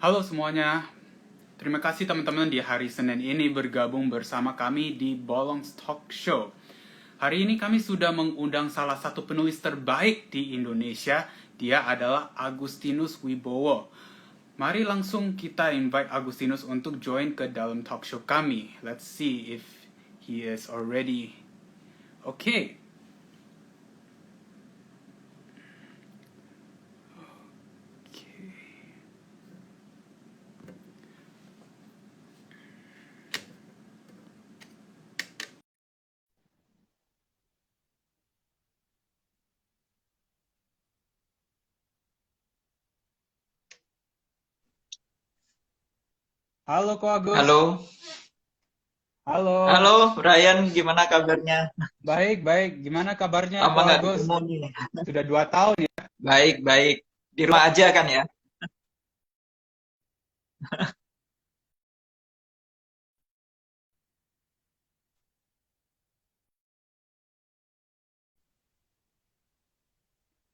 Halo semuanya, terima kasih teman-teman di hari Senin ini bergabung bersama kami di Bolong's Talk Show. Hari ini kami sudah mengundang salah satu penulis terbaik di Indonesia. Dia adalah Agustinus Wibowo. Mari langsung kita invite Agustinus untuk join ke dalam talk show kami. Let's see if he is already. Okay. Halo Ko Agus. Halo, Halo. halo Ryan, gimana kabarnya? Baik, baik. Gimana kabarnya Ko Lama nggak Agus? ketemu nih. Sudah 2 tahun ya? Baik, baik. Di rumah aja kan ya?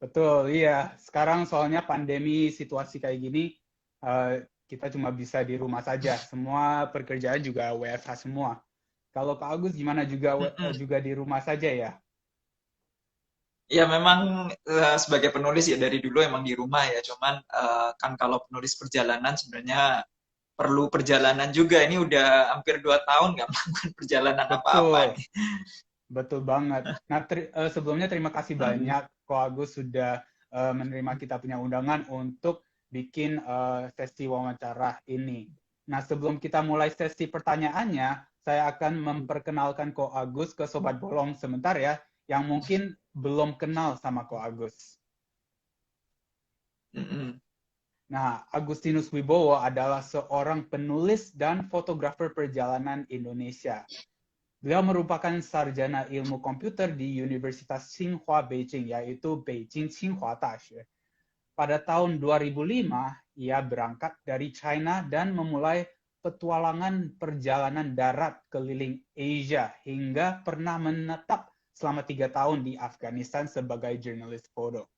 Betul, iya. Sekarang soalnya pandemi situasi kayak gini, kita cuma bisa di rumah saja. Semua pekerjaan juga WFH semua. Kalau Kak Agus gimana juga Mm-mm. juga di rumah saja ya? Ya memang sebagai penulis ya dari dulu emang di rumah ya. Cuman kan kalau penulis perjalanan sebenarnya perlu perjalanan juga. Ini udah hampir 2 tahun nggak melakukan perjalanan apa-apa Betul, nih. betul banget. Nah, sebelumnya terima kasih Mm-mm. banyak Kak Agus sudah menerima kita punya undangan untuk bikin sesi wawancara ini. Nah, sebelum kita mulai sesi pertanyaannya, saya akan memperkenalkan Ko Agus ke Sobat Bolong sebentar ya, yang mungkin belum kenal sama Ko Agus. Mm-mm. Nah, Agustinus Wibowo adalah seorang penulis dan fotografer perjalanan Indonesia. Beliau merupakan sarjana ilmu komputer di Universitas Tsinghua Beijing, yaitu Beijing Tsinghua Dashi. Pada tahun 2005, ia berangkat dari China dan memulai petualangan perjalanan darat keliling Asia hingga pernah menetap selama 3 tahun di Afghanistan sebagai jurnalis foto.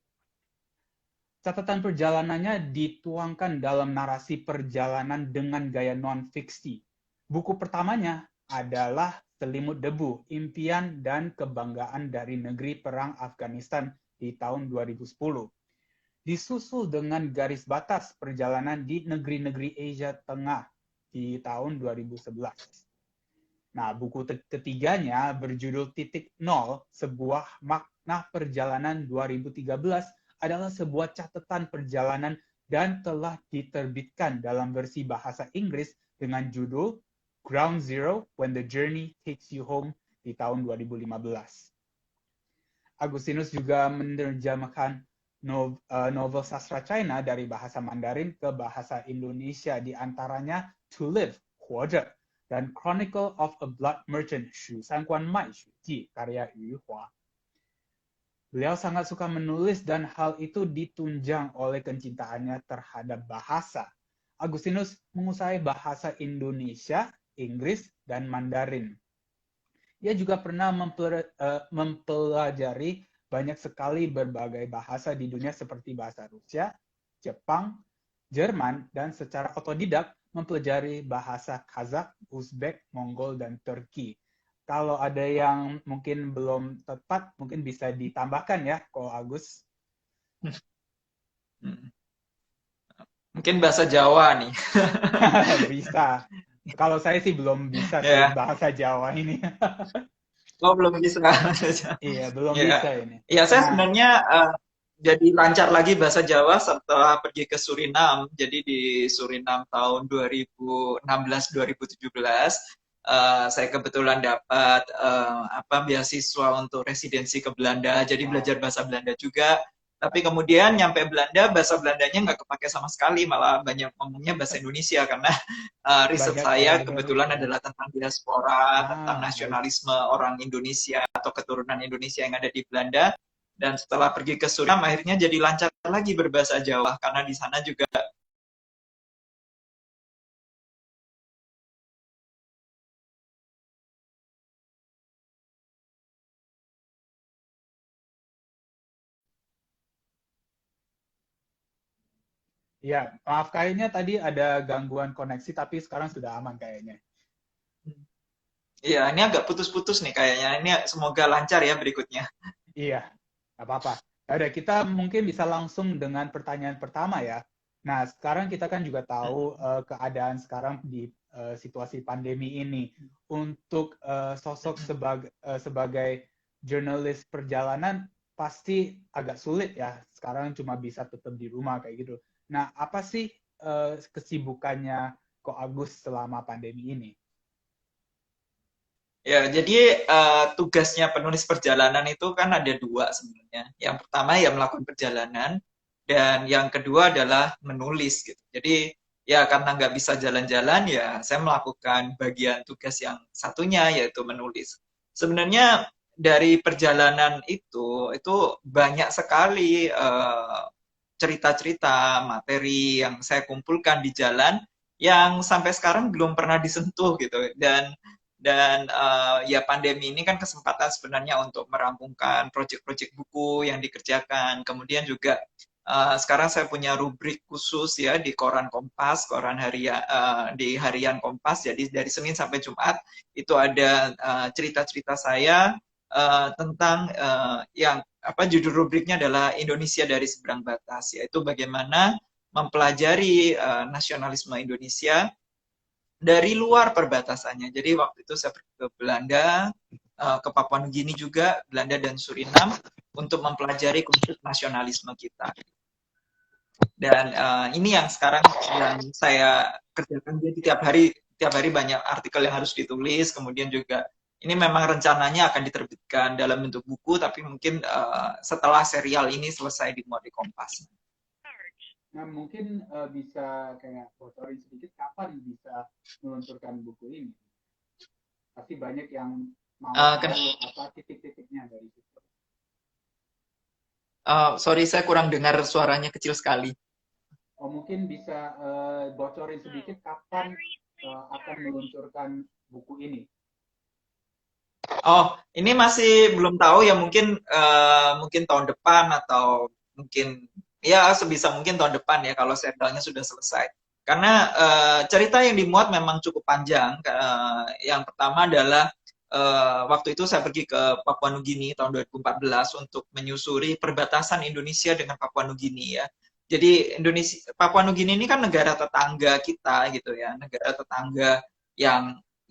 Catatan perjalanannya dituangkan dalam narasi perjalanan dengan gaya non-fiksi. Buku pertamanya adalah Selimut Debu, Impian dan Kebanggaan dari Negeri Perang Afghanistan di tahun 2010. Disusul dengan Garis Batas Perjalanan di Negeri-negeri Asia Tengah di tahun 2011. Nah, buku ketiganya berjudul Titik Nol, sebuah makna perjalanan 2013 adalah sebuah catatan perjalanan dan telah diterbitkan dalam versi bahasa Inggris dengan judul Ground Zero When the Journey Takes You Home di tahun 2015. Agustinus juga menerjemahkan novel sastra China dari bahasa Mandarin ke bahasa Indonesia, di antaranya To Live, 活着, dan Chronicle of a Blood Merchant, 许三观卖血记, karya Yu Hua. Beliau sangat suka menulis dan hal itu ditunjang oleh kecintaannya terhadap bahasa. Agustinus menguasai bahasa Indonesia, Inggris, dan Mandarin. Ia juga pernah mempelajari banyak sekali berbagai bahasa di dunia seperti bahasa Rusia, Jepang, Jerman, dan secara otodidak mempelajari bahasa Kazakh, Uzbek, Mongol, dan Turki. Kalau ada yang mungkin belum tepat, mungkin bisa ditambahkan ya, Ko Agus. Mm. Mungkin bahasa Jawa nih. Bisa. Kalau saya sih belum bisa sih Ya, bahasa Jawa ini. oh belum bisa. Iya, belum Ya, bisa ini. ya saya Nah, sebenarnya jadi lancar lagi bahasa Jawa setelah pergi ke Surinam. Jadi di Surinam tahun 2016-2017, saya kebetulan dapat apa beasiswa untuk residensi ke Belanda. Jadi wow, belajar bahasa Belanda juga. Tapi kemudian nyampe Belanda, bahasa Belandanya nggak kepake sama sekali, malah banyak ngomongnya bahasa Indonesia karena riset banyak saya orang kebetulan ya. adalah tentang diaspora, tentang Ah, baik. nasionalisme orang Indonesia atau keturunan Indonesia yang ada di Belanda. Dan setelah pergi ke Suriname, akhirnya jadi lancar lagi berbahasa Jawa karena di sana juga Ya, maaf kayaknya tadi ada gangguan koneksi, tapi sekarang sudah aman kayaknya. Iya, ini agak putus-putus nih kayaknya. Ini semoga lancar ya berikutnya. Iya, nggak apa-apa. Ya udah, kita mungkin bisa langsung dengan pertanyaan pertama ya. Nah, sekarang kita kan juga tahu keadaan sekarang di situasi pandemi ini. Untuk sosok sebagai jurnalis perjalanan pasti agak sulit ya. Sekarang cuma bisa tetap di rumah kayak gitu. Nah, apa sih kesibukannya Ko Agus selama pandemi ini? Ya, jadi tugasnya penulis perjalanan itu kan ada dua sebenarnya. Yang pertama ya melakukan perjalanan, dan yang kedua adalah menulis gitu. Jadi ya karena nggak bisa jalan-jalan ya saya melakukan bagian tugas yang satunya yaitu menulis. Sebenarnya dari perjalanan itu banyak sekali cerita-cerita, materi yang saya kumpulkan di jalan yang sampai sekarang belum pernah disentuh gitu. Dan ya pandemi ini kan kesempatan sebenarnya untuk merampungkan proyek-proyek buku yang dikerjakan. Kemudian juga sekarang saya punya rubrik khusus ya di koran Kompas, koran harian di harian Kompas. Jadi dari Senin sampai Jumat itu ada cerita-cerita saya tentang yang apa judul rubriknya adalah Indonesia dari Seberang Batas, yaitu bagaimana mempelajari nasionalisme Indonesia dari luar perbatasannya. Jadi waktu itu saya pergi ke Belanda, ke Papua Nugini juga, Belanda dan Suriname, untuk mempelajari konsep nasionalisme kita. Dan ini yang sekarang yang saya kerjakan. Jadi tiap hari banyak artikel yang harus ditulis, kemudian juga ini memang rencananya akan diterbitkan dalam bentuk buku, tapi mungkin setelah serial ini selesai dimuat di Kompas. Nah, mungkin bisa kayak bocorin sedikit kapan bisa meluncurkan buku ini. Pasti banyak yang mau tahu apa titik-titiknya dari situ. Sorry, saya kurang dengar, suaranya kecil sekali. Oh, mungkin bisa bocorin sedikit kapan akan meluncurkan buku ini. Oh, ini masih belum tahu ya, mungkin mungkin tahun depan atau mungkin ya sebisa mungkin tahun depan ya kalau serialnya sudah selesai. Karena cerita yang dimuat memang cukup panjang. Yang pertama adalah waktu itu saya pergi ke Papua Nugini tahun 2014 untuk menyusuri perbatasan Indonesia dengan Papua Nugini ya. Jadi Papua Nugini ini kan negara tetangga kita gitu ya, negara tetangga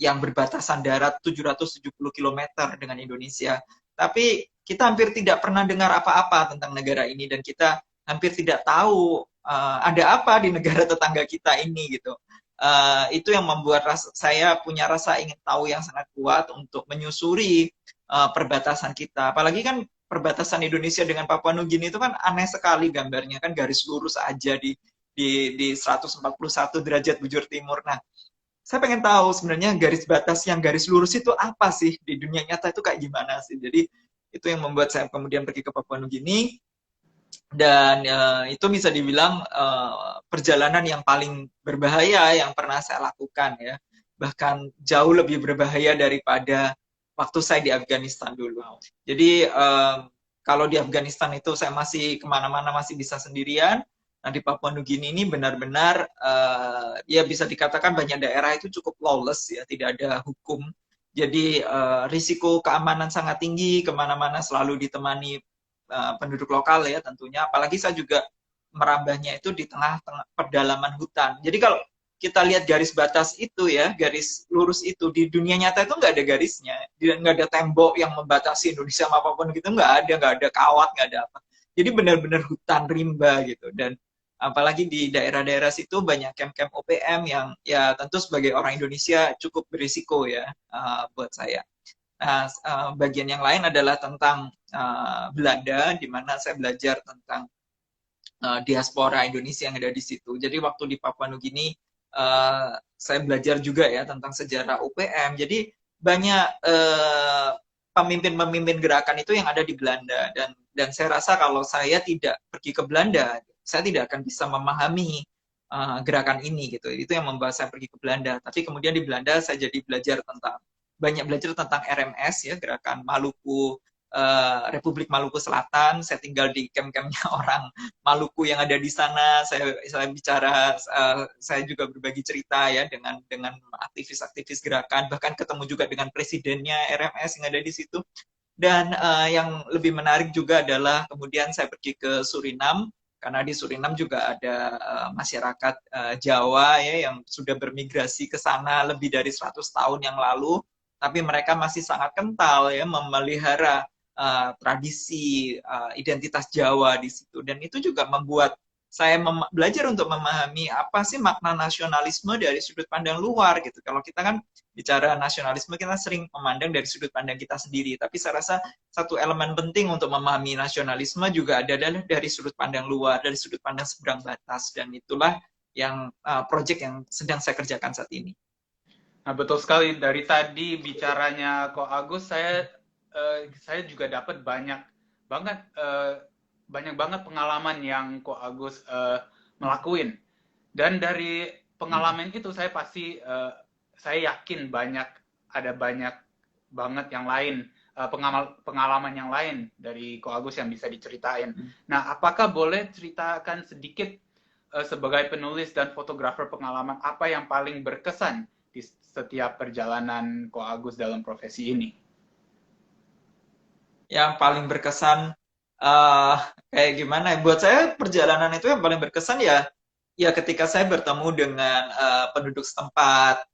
yang berbatasan darat 770 km dengan Indonesia. Tapi kita hampir tidak pernah dengar apa-apa tentang negara ini, dan kita hampir tidak tahu ada apa di negara tetangga kita ini gitu. Itu yang membuat saya punya rasa ingin tahu yang sangat kuat untuk menyusuri perbatasan kita. Apalagi kan perbatasan Indonesia dengan Papua Nugini itu kan aneh sekali gambarnya, kan garis lurus aja di 141 derajat bujur timur. Nah, saya pengen tahu sebenarnya garis batas yang garis lurus itu apa sih di dunia nyata, itu kayak gimana sih. Jadi itu yang membuat saya kemudian pergi ke Papua Nugini, dan itu bisa dibilang perjalanan yang paling berbahaya yang pernah saya lakukan ya, bahkan jauh lebih berbahaya daripada waktu saya di Afghanistan dulu. Jadi kalau di Afghanistan itu saya masih kemana-mana masih bisa sendirian. Nah, di Papua Nugini ini benar-benar ya bisa dikatakan banyak daerah itu cukup lawless ya, tidak ada hukum. Jadi risiko keamanan sangat tinggi, kemana-mana selalu ditemani penduduk lokal ya tentunya. Apalagi saya juga merambahnya itu di tengah-tengah pedalaman hutan. Jadi kalau kita lihat garis batas itu ya, garis lurus itu di dunia nyata itu nggak ada garisnya, nggak ada tembok yang membatasi Indonesia sama apapun gitu, nggak ada kawat, nggak ada apa. Jadi benar-benar hutan rimba gitu. Dan apalagi di daerah-daerah situ banyak camp-camp OPM yang ya tentu sebagai orang Indonesia cukup berisiko ya buat saya. Nah, bagian yang lain adalah tentang Belanda, di mana saya belajar tentang diaspora Indonesia yang ada di situ. Jadi waktu di Papua Nugini saya belajar juga ya tentang sejarah UPM. Jadi banyak pemimpin-pemimpin gerakan itu yang ada di Belanda, dan saya rasa kalau saya tidak pergi ke Belanda, saya tidak akan bisa memahami gerakan ini gitu. Itu yang membuat saya pergi ke Belanda. Tapi kemudian di Belanda saya jadi banyak belajar tentang RMS ya, gerakan Maluku Republik Maluku Selatan. Saya tinggal di camp-campnya orang Maluku yang ada di sana. Saya bicara, saya juga berbagi cerita ya dengan aktivis-aktivis gerakan, bahkan ketemu juga dengan presidennya RMS yang ada di situ. Dan yang lebih menarik juga adalah kemudian saya pergi ke Suriname, karena di Suriname juga ada masyarakat Jawa ya yang sudah bermigrasi ke sana lebih dari 100 tahun yang lalu, tapi mereka masih sangat kental ya memelihara tradisi identitas Jawa di situ, dan itu juga membuat saya belajar untuk memahami apa sih makna nasionalisme dari sudut pandang luar gitu. Kalau kita kan bicara nasionalisme, kita sering memandang dari sudut pandang kita sendiri, tapi saya rasa satu elemen penting untuk memahami nasionalisme juga adalah dari sudut pandang luar, dari sudut pandang seberang batas, dan itulah yang proyek yang sedang saya kerjakan saat ini. Nah, betul sekali. Dari tadi bicaranya Ko Agus, saya juga dapat banyak banget pengalaman yang Ko Agus melakuin. Dan dari pengalaman itu saya yakin ada banyak banget yang lain, pengalaman yang lain dari Ko Agus yang bisa diceritain. Nah, apakah boleh ceritakan sedikit sebagai penulis dan fotografer, pengalaman apa yang paling berkesan di setiap perjalanan Ko Agus dalam profesi ini? Yang paling berkesan kayak gimana ya? Buat saya perjalanan itu yang paling berkesan ya ketika saya bertemu dengan penduduk setempat,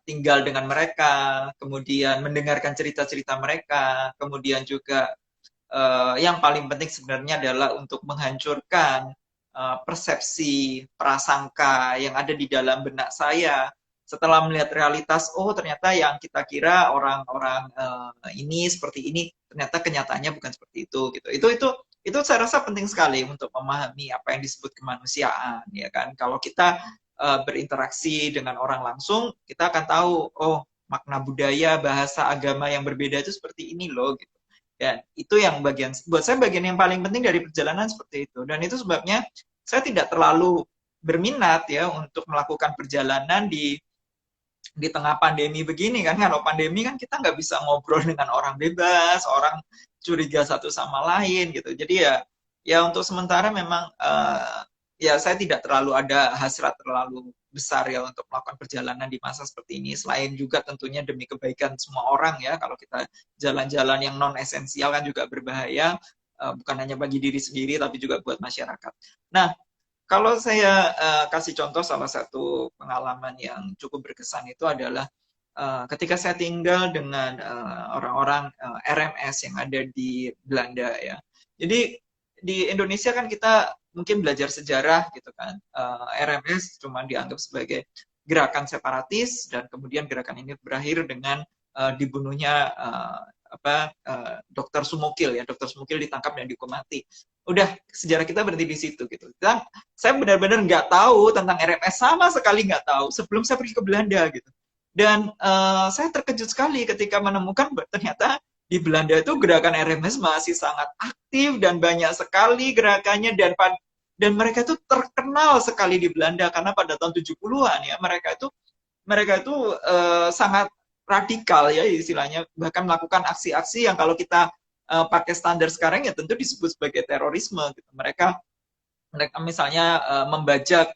tinggal dengan mereka, kemudian mendengarkan cerita-cerita mereka, kemudian juga yang paling penting sebenarnya adalah untuk menghancurkan persepsi prasangka yang ada di dalam benak saya setelah melihat realitas. Oh, ternyata yang kita kira orang-orang ini seperti ini, ternyata kenyataannya bukan seperti itu gitu. Itu saya rasa penting sekali untuk memahami apa yang disebut kemanusiaan, ya kan. Kalau kita berinteraksi dengan orang langsung, kita akan tahu, oh, makna budaya, bahasa, agama yang berbeda itu seperti ini loh gitu. Dan itu yang buat saya bagian yang paling penting dari perjalanan seperti itu. Dan itu sebabnya saya tidak terlalu berminat ya untuk melakukan perjalanan di tengah pandemi begini kan. Kalau pandemi kan kita nggak bisa ngobrol dengan orang bebas, orang curiga satu sama lain gitu. Jadi ya untuk sementara memang ya saya tidak terlalu ada hasrat terlalu besar ya untuk melakukan perjalanan di masa seperti ini. Selain juga tentunya demi kebaikan semua orang ya. Kalau kita jalan-jalan yang non esensial kan juga berbahaya, bukan hanya bagi diri sendiri tapi juga buat masyarakat. Nah, kalau saya kasih contoh, salah satu pengalaman yang cukup berkesan itu adalah ketika saya tinggal dengan orang-orang RMS yang ada di Belanda ya. Jadi di Indonesia kan kita mungkin belajar sejarah gitu kan. RMS cuma dianggap sebagai gerakan separatis, dan kemudian gerakan ini berakhir dengan dibunuhnya Dr. Sumokil ya. Dr. Sumokil ditangkap dan dihukum mati. Udah, sejarah kita berhenti di situ gitu. Dan saya benar-benar nggak tahu tentang RMS, sama sekali nggak tahu sebelum saya pergi ke Belanda gitu. Dan saya terkejut sekali ketika menemukan ternyata di Belanda itu gerakan RMS masih sangat aktif dan banyak sekali gerakannya, dan mereka itu terkenal sekali di Belanda karena pada tahun 70-an ya mereka itu sangat radikal ya istilahnya, bahkan melakukan aksi-aksi yang kalau kita pakai standar sekarang ya tentu disebut sebagai terorisme gitu. Mereka misalnya membajak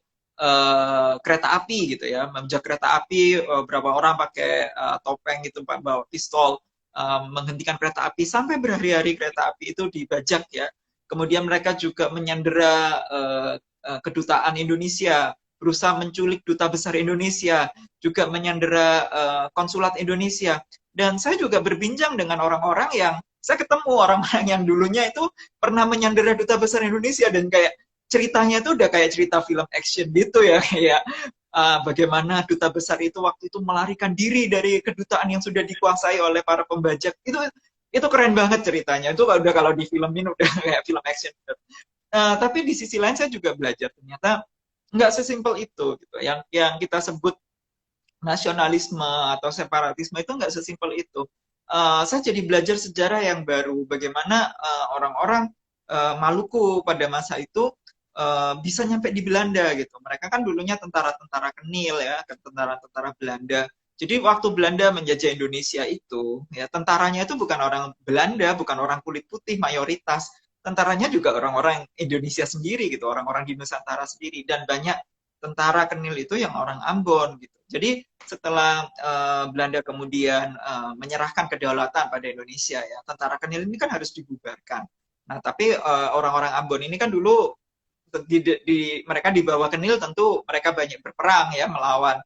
kereta api gitu ya, membajak kereta api, berapa orang pakai topeng gitu, bawa pistol, menghentikan kereta api sampai berhari-hari kereta api itu dibajak ya. Kemudian mereka juga menyandera kedutaan Indonesia, berusaha menculik duta besar Indonesia, juga menyandera konsulat Indonesia. Dan saya juga berbincang dengan orang-orang yang saya ketemu orang-orang yang dulunya itu pernah menyandera duta besar Indonesia, dan kayak ceritanya itu udah kayak cerita film action gitu ya, kayak bagaimana duta besar itu waktu itu melarikan diri dari kedutaan yang sudah dikuasai oleh para pembajak. Itu keren banget ceritanya. Itu udah kalau difilmin udah kayak film action. Tapi di sisi lain saya juga belajar ternyata nggak sesimpel itu gitu. Yang kita sebut nasionalisme atau separatisme itu nggak sesimpel itu. Saya jadi belajar sejarah yang baru, bagaimana orang-orang Maluku pada masa itu bisa nyampe di Belanda gitu. Mereka kan dulunya tentara-tentara Kenil ya, tentara-tentara Belanda. Jadi waktu Belanda menjajah Indonesia itu, ya tentaranya itu bukan orang Belanda, bukan orang kulit putih mayoritas, tentaranya juga orang-orang Indonesia sendiri gitu, orang-orang di Nusantara sendiri, dan banyak tentara Kenil itu yang orang Ambon gitu. Jadi setelah Belanda kemudian menyerahkan kedaulatan pada Indonesia, ya tentara Kenil ini kan harus dibubarkan. Nah tapi orang-orang Ambon ini kan dulu mereka di bawah Kenil tentu mereka banyak berperang ya melawan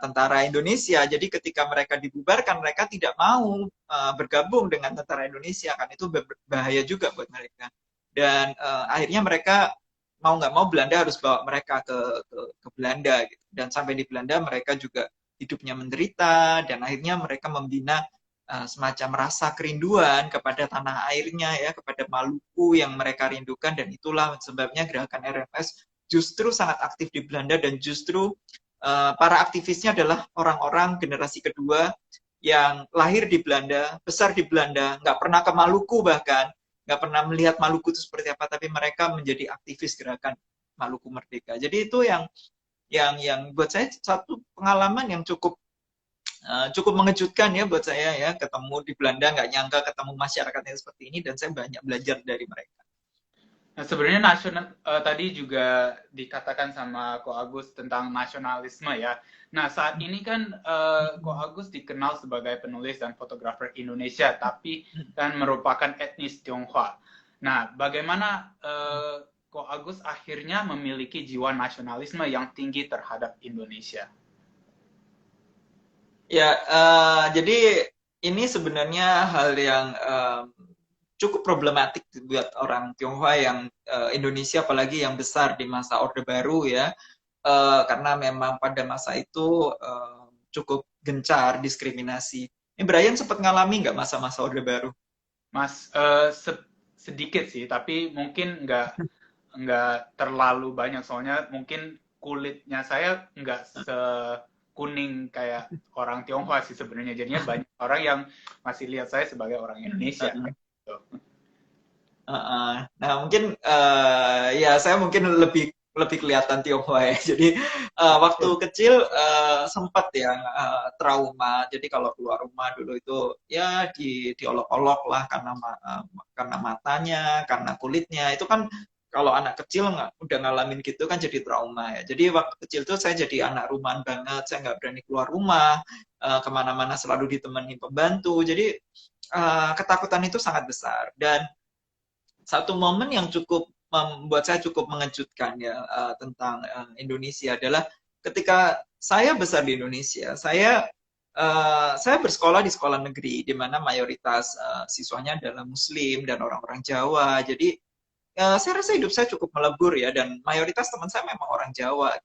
tentara Indonesia. Jadi ketika mereka dibubarkan, mereka tidak mau bergabung dengan tentara Indonesia, kan itu bahaya juga buat mereka. Dan akhirnya mereka mau nggak mau Belanda harus bawa mereka ke Belanda. Gitu. Dan sampai di Belanda mereka juga hidupnya menderita, dan akhirnya mereka membina semacam rasa kerinduan kepada tanah airnya, ya, kepada Maluku yang mereka rindukan, dan itulah sebabnya gerakan RMS justru sangat aktif di Belanda, dan justru para aktivisnya adalah orang-orang generasi kedua yang lahir di Belanda, besar di Belanda, nggak pernah ke Maluku bahkan, nggak pernah melihat Maluku itu seperti apa, tapi mereka menjadi aktivis gerakan Maluku Merdeka. Jadi itu yang buat saya satu pengalaman yang cukup mengejutkan ya buat saya ya, ketemu di Belanda, nggak nyangka ketemu masyarakatnya seperti ini, dan saya banyak belajar dari mereka. Nah, sebenarnya tadi juga dikatakan sama Ko Agus tentang nasionalisme ya. Nah, saat ini kan Ko Agus dikenal sebagai penulis dan fotografer Indonesia, tapi kan merupakan etnis Tionghoa. Nah, bagaimana Ko Agus akhirnya memiliki jiwa nasionalisme yang tinggi terhadap Indonesia? Ya, jadi ini sebenarnya hal yang cukup problematik buat orang Tionghoa yang Indonesia, apalagi yang besar di masa Orde Baru ya, karena memang pada masa itu cukup gencar diskriminasi. Ini Brian sempat ngalami nggak masa-masa Orde Baru? Mas, sedikit sih, tapi mungkin nggak terlalu banyak, soalnya mungkin kulitnya saya nggak sekuning kayak orang Tionghoa sih sebenarnya, jadinya banyak orang yang masih lihat saya sebagai orang Indonesia. Nah mungkin ya saya mungkin lebih kelihatan Tionghoa ya. Jadi waktu kecil sempat ya trauma. Jadi kalau keluar rumah dulu itu ya diolok-olok lah karena matanya, karena kulitnya. Itu kan kalau anak kecil udah ngalamin gitu kan jadi trauma ya. Jadi waktu kecil tuh saya jadi anak rumahan banget. Saya nggak berani keluar rumah, kemana-mana selalu ditemenin pembantu. Jadi ketakutan itu sangat besar. Dan satu momen yang membuat saya cukup mengejutkan ya tentang Indonesia adalah ketika saya besar di Indonesia, saya bersekolah di sekolah negeri di mana mayoritas siswanya adalah Muslim dan orang-orang Jawa. Jadi saya rasa hidup saya cukup melebur ya, dan mayoritas teman saya memang orang Jawa.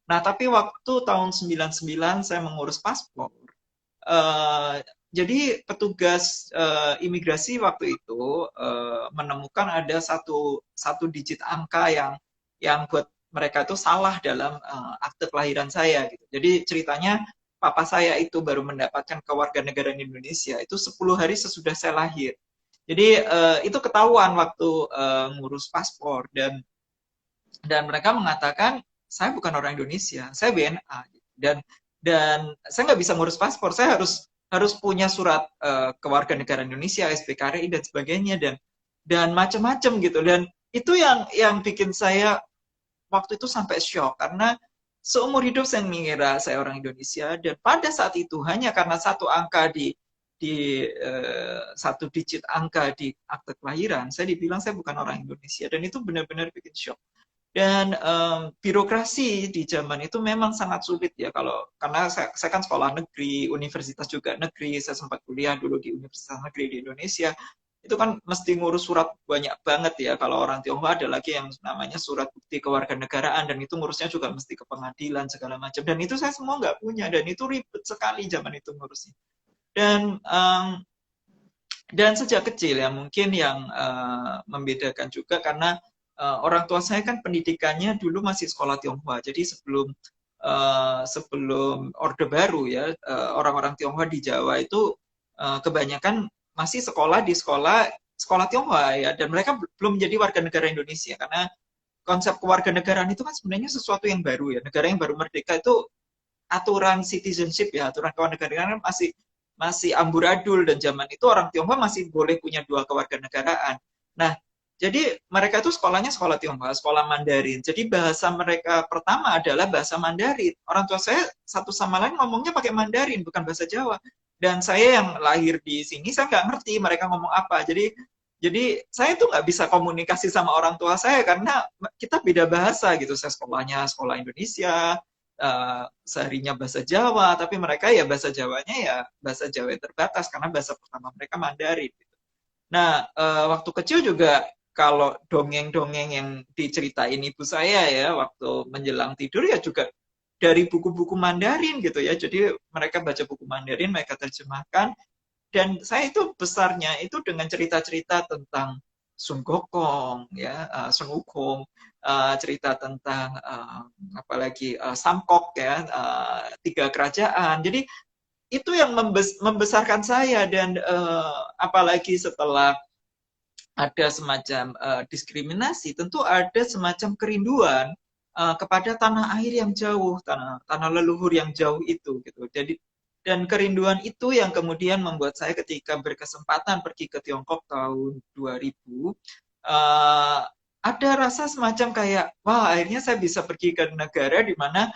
Nah, tapi waktu tahun 99 saya mengurus paspor, jadi petugas imigrasi waktu itu menemukan ada satu digit angka yang buat mereka itu salah dalam akte kelahiran saya gitu. Jadi ceritanya papa saya itu baru mendapatkan kewarganegaraan Indonesia itu 10 hari sesudah saya lahir. Jadi itu ketahuan waktu ngurus paspor, dan mereka mengatakan saya bukan orang Indonesia, saya WNA gitu. Dan saya nggak bisa ngurus paspor, saya harus punya surat kewarganegaraan Indonesia, SPKRI dan sebagainya, dan macam-macam gitu. Dan itu yang bikin saya waktu itu sampai shock, karena seumur hidup saya mengira saya orang Indonesia, dan pada saat itu hanya karena satu angka di satu digit angka di akte kelahiran, saya dibilang saya bukan orang Indonesia, dan itu benar-benar bikin shock. Dan birokrasi di zaman itu memang sangat sulit ya, karena saya kan sekolah negeri, universitas juga negeri, saya sempat kuliah dulu di universitas negeri di Indonesia, itu kan mesti ngurus surat banyak banget ya. Kalau orang Tionghoa ada lagi yang namanya surat bukti kewarganegaraan, dan itu ngurusnya juga mesti ke pengadilan segala macam, dan itu saya semua nggak punya, dan itu ribet sekali zaman itu ngurusnya. Dan sejak kecil ya, mungkin yang membedakan juga karena orang tua saya kan pendidikannya dulu masih sekolah Tionghoa. Jadi sebelum Orde Baru ya, orang-orang Tionghoa di Jawa itu kebanyakan masih sekolah di sekolah Tionghoa ya, dan mereka belum menjadi warga negara Indonesia, karena konsep kewarganegaraan itu kan sebenarnya sesuatu yang baru ya. Negara yang baru merdeka itu aturan citizenship ya, aturan kewarganegaraan masih masih amburadul, dan zaman itu orang Tionghoa masih boleh punya dua kewarganegaraan. Nah, jadi mereka itu sekolahnya sekolah Tionghoa, sekolah Mandarin. Jadi bahasa mereka pertama adalah bahasa Mandarin. Orang tua saya satu sama lain ngomongnya pakai Mandarin, bukan bahasa Jawa. Dan saya yang lahir di sini, saya nggak ngerti mereka ngomong apa. Jadi saya tuh nggak bisa komunikasi sama orang tua saya karena kita beda bahasa gitu. Saya sekolahnya sekolah Indonesia, seharinya bahasa Jawa, tapi mereka ya bahasa Jawanya ya bahasa Jawa yang terbatas karena bahasa pertama mereka Mandarin. Gitu. Nah, waktu kecil juga kalau dongeng-dongeng yang diceritain ibu saya ya waktu menjelang tidur ya juga dari buku-buku Mandarin gitu ya. Jadi mereka baca buku Mandarin, mereka terjemahkan, dan saya itu besarnya itu dengan cerita-cerita tentang Sun Gokong, ya, Sun Wukong, cerita tentang apalagi Samkok ya, tiga kerajaan. Jadi itu yang membesarkan saya, dan apalagi setelah ada semacam diskriminasi, tentu ada semacam kerinduan kepada tanah air yang jauh, tanah leluhur yang jauh itu gitu. Jadi dan kerinduan itu yang kemudian membuat saya ketika berkesempatan pergi ke Tiongkok tahun 2000 ada rasa semacam kayak wah akhirnya saya bisa pergi ke negara di mana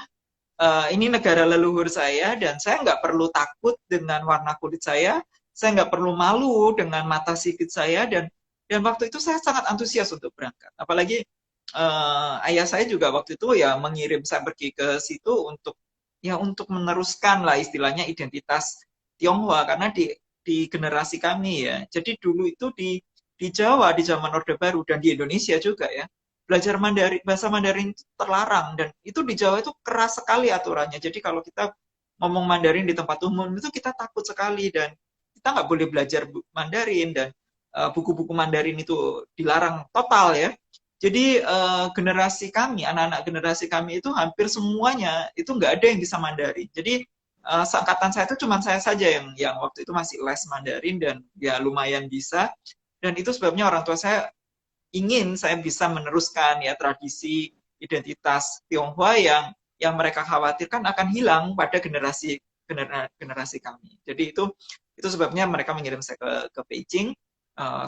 ini negara leluhur saya, dan saya nggak perlu takut dengan warna kulit saya nggak perlu malu dengan mata sipit saya, dan waktu itu saya sangat antusias untuk berangkat. Apalagi ayah saya juga waktu itu ya mengirim saya pergi ke situ untuk ya untuk meneruskan lah istilahnya identitas Tionghoa, karena di generasi kami ya. Jadi dulu itu di Jawa di zaman Orde Baru dan di Indonesia juga ya, belajar Mandarin, bahasa Mandarin itu terlarang, dan itu di Jawa itu keras sekali aturannya. Jadi kalau kita ngomong Mandarin di tempat umum itu kita takut sekali, dan kita nggak boleh belajar Mandarin, dan buku-buku Mandarin itu dilarang total ya. Jadi generasi kami, anak-anak generasi kami itu hampir semuanya itu nggak ada yang bisa Mandarin. Jadi seangkatan saya itu cuma saya saja yang waktu itu masih les Mandarin, dan ya lumayan bisa. Dan itu sebabnya orang tua saya ingin saya bisa meneruskan ya tradisi identitas Tionghoa yang mereka khawatirkan akan hilang pada generasi kami. Jadi itu sebabnya mereka mengirim saya ke Beijing.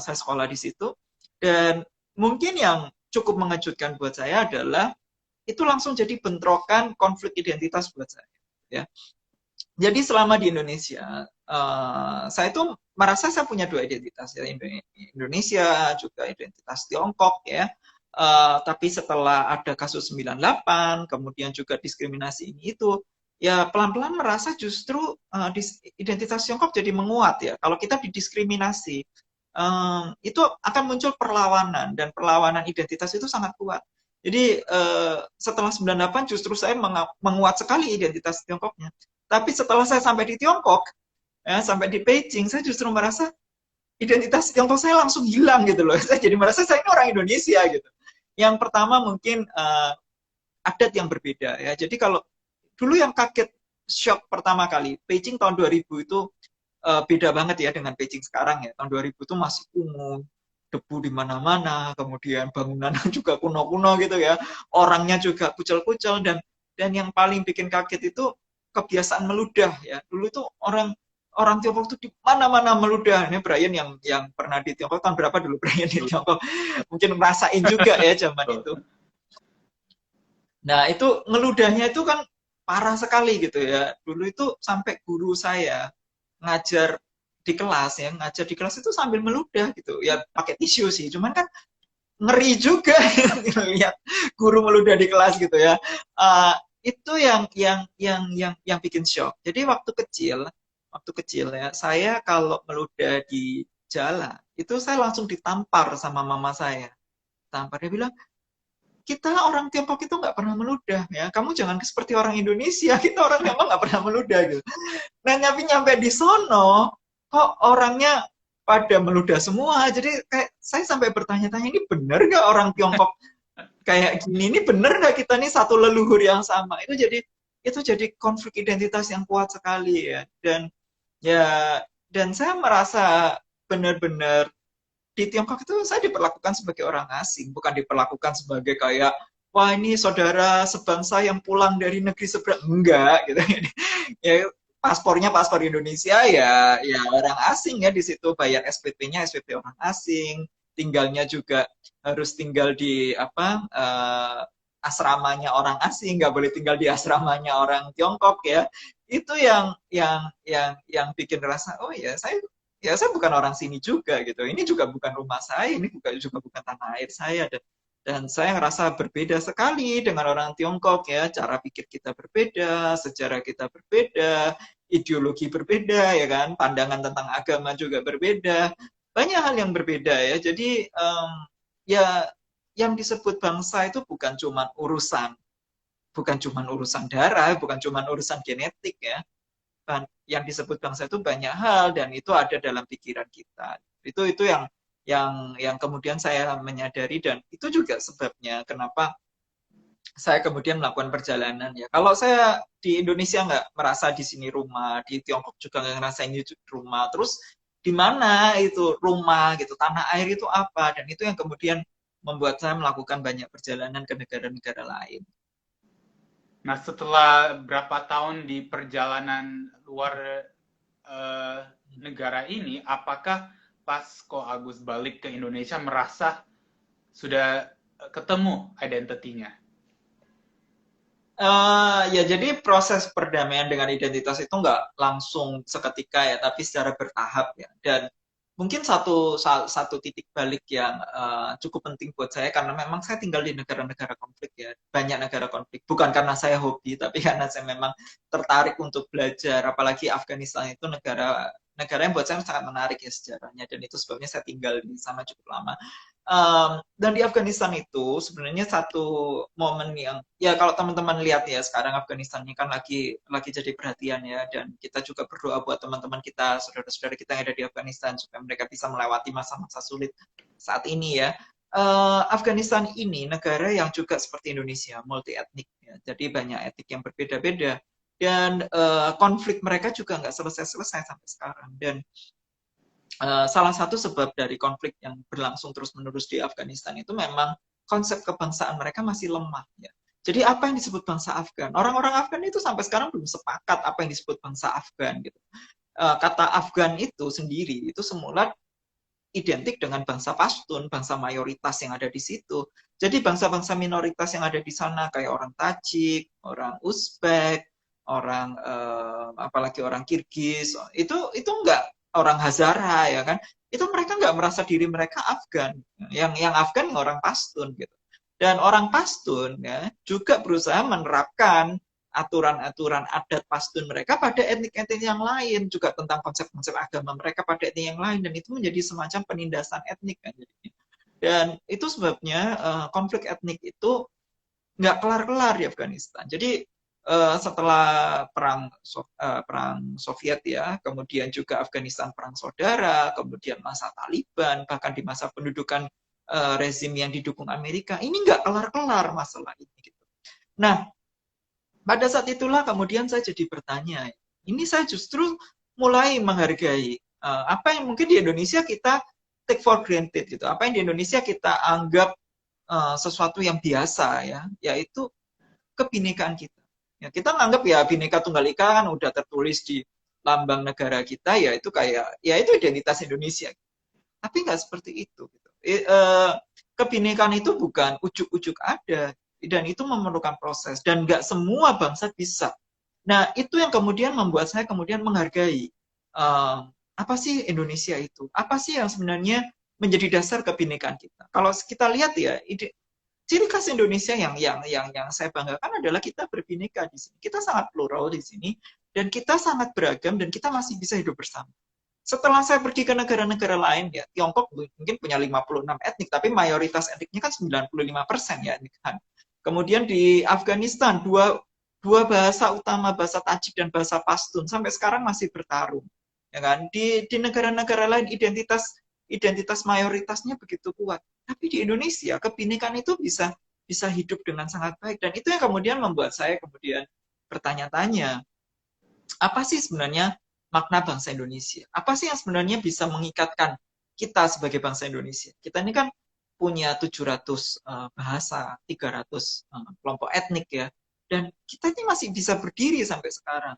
Saya sekolah di situ, dan mungkin yang cukup mengejutkan buat saya adalah itu langsung jadi bentrokan konflik identitas buat saya ya. Jadi selama di Indonesia saya itu merasa saya punya dua identitas ya, Indonesia juga identitas Tiongkok ya. Tapi setelah ada kasus 98 kemudian juga diskriminasi ini itu ya pelan-pelan merasa justru identitas Tiongkok jadi menguat ya. Kalau kita didiskriminasi itu akan muncul perlawanan, dan perlawanan identitas itu sangat kuat. Jadi setelah 98 justru saya menguat sekali identitas Tiongkoknya. Tapi setelah saya sampai di Tiongkok, ya, sampai di Beijing, saya justru merasa identitas Tiongkok saya langsung hilang gitu loh. Saya jadi merasa saya ini orang Indonesia gitu. Yang pertama mungkin adat yang berbeda ya. Jadi kalau dulu yang kaget shock pertama kali, Beijing tahun 2000 itu beda banget ya dengan Beijing sekarang ya. Tahun 2000 itu masih kumuh, debu di mana-mana, kemudian bangunan juga kuno-kuno gitu ya. Orangnya juga kucel-kucel, dan yang paling bikin kaget itu kebiasaan meludah ya. Dulu itu orang Tiongkok itu di mana-mana meludah. Ini Brian yang pernah di Tiongkok tahun berapa dulu Brian di Tiongkok? Mungkin merasain juga ya zaman itu. Nah, itu ngeludahnya itu kan parah sekali gitu ya. Dulu itu sampai guru saya ngajar di kelas ya, ngajar di kelas itu sambil meludah gitu. Ya pakai tisu sih, cuman kan ngeri juga lihat guru meludah di kelas gitu ya. Itu yang bikin shock. Jadi waktu kecil ya, saya kalau meludah di jalan, itu saya langsung ditampar sama mama saya. Tampar, dia bilang, kita orang Tiongkok itu nggak pernah meludah ya. Kamu jangan seperti orang Indonesia, kita orang Tiongkok nggak pernah meludah gitu. Nah, nyampe di sono, kok orangnya pada meludah semua. Jadi kayak saya sampai bertanya-tanya, ini bener nggak orang Tiongkok kayak gini? Ini bener nggak kita nih satu leluhur yang sama? Itu jadi konflik identitas yang kuat sekali ya. Dan saya merasa benar-benar di Tiongkok itu saya diperlakukan sebagai orang asing, bukan diperlakukan sebagai kayak wah ini saudara sebangsa yang pulang dari negeri seberang. Enggak, gitu. Ya, paspornya paspor Indonesia, ya orang asing ya di situ, bayar SPP-nya SPP orang asing, tinggalnya juga harus tinggal di apa asramanya orang asing, nggak boleh tinggal di asramanya orang Tiongkok ya. Itu yang bikin rasa, oh ya saya bukan orang sini juga gitu. Ini juga bukan rumah saya, ini juga bukan tanah air saya. Dan saya ngerasa berbeda sekali dengan orang Tiongkok ya, cara pikir kita berbeda, sejarah kita berbeda, ideologi berbeda ya kan, pandangan tentang agama juga berbeda, banyak hal yang berbeda ya. Jadi ya yang disebut bangsa itu bukan cuma urusan darah, bukan cuma urusan genetik ya. Yang disebut bangsa itu banyak hal dan itu ada dalam pikiran kita. Itu yang kemudian saya menyadari, dan itu juga sebabnya kenapa saya kemudian melakukan perjalanan ya. Kalau saya di Indonesia nggak merasa di sini rumah, di Tiongkok juga nggak ngerasa ini rumah, terus di mana itu rumah gitu, tanah air itu apa, dan itu yang kemudian membuat saya melakukan banyak perjalanan ke negara-negara lain. Nah, setelah berapa tahun di perjalanan luar eh, negara ini, apakah pas Ko Agus balik ke Indonesia merasa sudah ketemu identitinya? Ya jadi proses perdamaian dengan identitas itu nggak langsung seketika ya, tapi secara bertahap ya. Dan mungkin satu titik balik yang cukup penting buat saya, karena memang saya tinggal di negara-negara konflik ya, banyak negara konflik. Bukan karena saya hobi, tapi karena saya memang tertarik untuk belajar. Apalagi Afghanistan itu negara negara yang buat saya sangat menarik ya sejarahnya, dan itu sebabnya saya tinggal di sana cukup lama. Dan di Afghanistan itu sebenarnya satu momen yang ya, kalau teman-teman lihat ya, sekarang Afghanistan ini kan lagi jadi perhatian ya, dan kita juga berdoa buat teman-teman kita, saudara-saudara kita yang ada di Afghanistan, supaya mereka bisa melewati masa-masa sulit saat ini ya. Afghanistan ini negara yang juga seperti Indonesia, multi etnik ya, jadi banyak etnik yang berbeda-beda, dan konflik mereka juga nggak selesai-selesai sampai sekarang. Dan salah satu sebab dari konflik yang berlangsung terus-menerus di Afghanistan itu memang konsep kebangsaan mereka masih lemah ya. Jadi apa yang disebut bangsa Afgan? Orang-orang Afgan itu sampai sekarang belum sepakat apa yang disebut bangsa Afgan gitu. Kata Afgan itu sendiri itu semula identik dengan bangsa Pashtun, bangsa mayoritas yang ada di situ. Jadi bangsa-bangsa minoritas yang ada di sana kayak orang Tajik, orang Uzbek, orang apalagi orang Kirgiz, itu enggak, orang Hazara ya kan, itu mereka nggak merasa diri mereka Afgan, yang Afgan orang Pashtun gitu. Dan orang Pashtun ya juga berusaha menerapkan aturan-aturan adat Pashtun mereka pada etnik-etnik yang lain, juga tentang konsep-konsep agama mereka pada etnik yang lain, dan itu menjadi semacam penindasan etnik kan jadinya. Dan itu sebabnya konflik etnik itu nggak kelar-kelar di Afghanistan. Jadi setelah perang Soviet ya, kemudian juga Afghanistan perang saudara, kemudian masa Taliban, bahkan di masa pendudukan rezim yang didukung Amerika, ini nggak kelar-kelar masalah ini gitu. Nah, pada saat itulah kemudian saya jadi bertanya, ini saya justru mulai menghargai apa yang mungkin di Indonesia kita take for granted gitu, apa yang di Indonesia kita anggap sesuatu yang biasa ya, yaitu kebinekaan kita. Ya, kita menganggap ya Bhinneka Tunggal Ika kan udah tertulis di lambang negara kita, ya itu kayak ya itu identitas Indonesia. Tapi nggak seperti itu. Gitu. Kebinekaan itu bukan ujuk-ujuk ada, dan itu memerlukan proses, dan nggak semua bangsa bisa. Nah itu yang kemudian membuat saya kemudian menghargai apa sih Indonesia itu, apa sih yang sebenarnya menjadi dasar kebinekaan kita. Kalau kita lihat ya, ciri khas Indonesia yang saya banggakan adalah kita berbineka di sini. Kita sangat plural di sini, dan kita sangat beragam, dan kita masih bisa hidup bersama. Setelah saya pergi ke negara-negara lain, ya Tiongkok mungkin punya 56 etnik, tapi mayoritas etniknya kan 95% ya etnik Han. Kemudian di Afghanistan, dua bahasa utama, bahasa Tajik dan bahasa Pashtun, sampai sekarang masih bertarung. Ya kan? Di negara-negara lain identitas mayoritasnya begitu kuat. Tapi di Indonesia kebinekaan itu bisa hidup dengan sangat baik, dan itu yang kemudian membuat saya kemudian bertanya-tanya, apa sih sebenarnya makna bangsa Indonesia? Apa sih yang sebenarnya bisa mengikatkan kita sebagai bangsa Indonesia? Kita ini kan punya 700 bahasa, 300 kelompok etnik ya. Dan kita ini masih bisa berdiri sampai sekarang.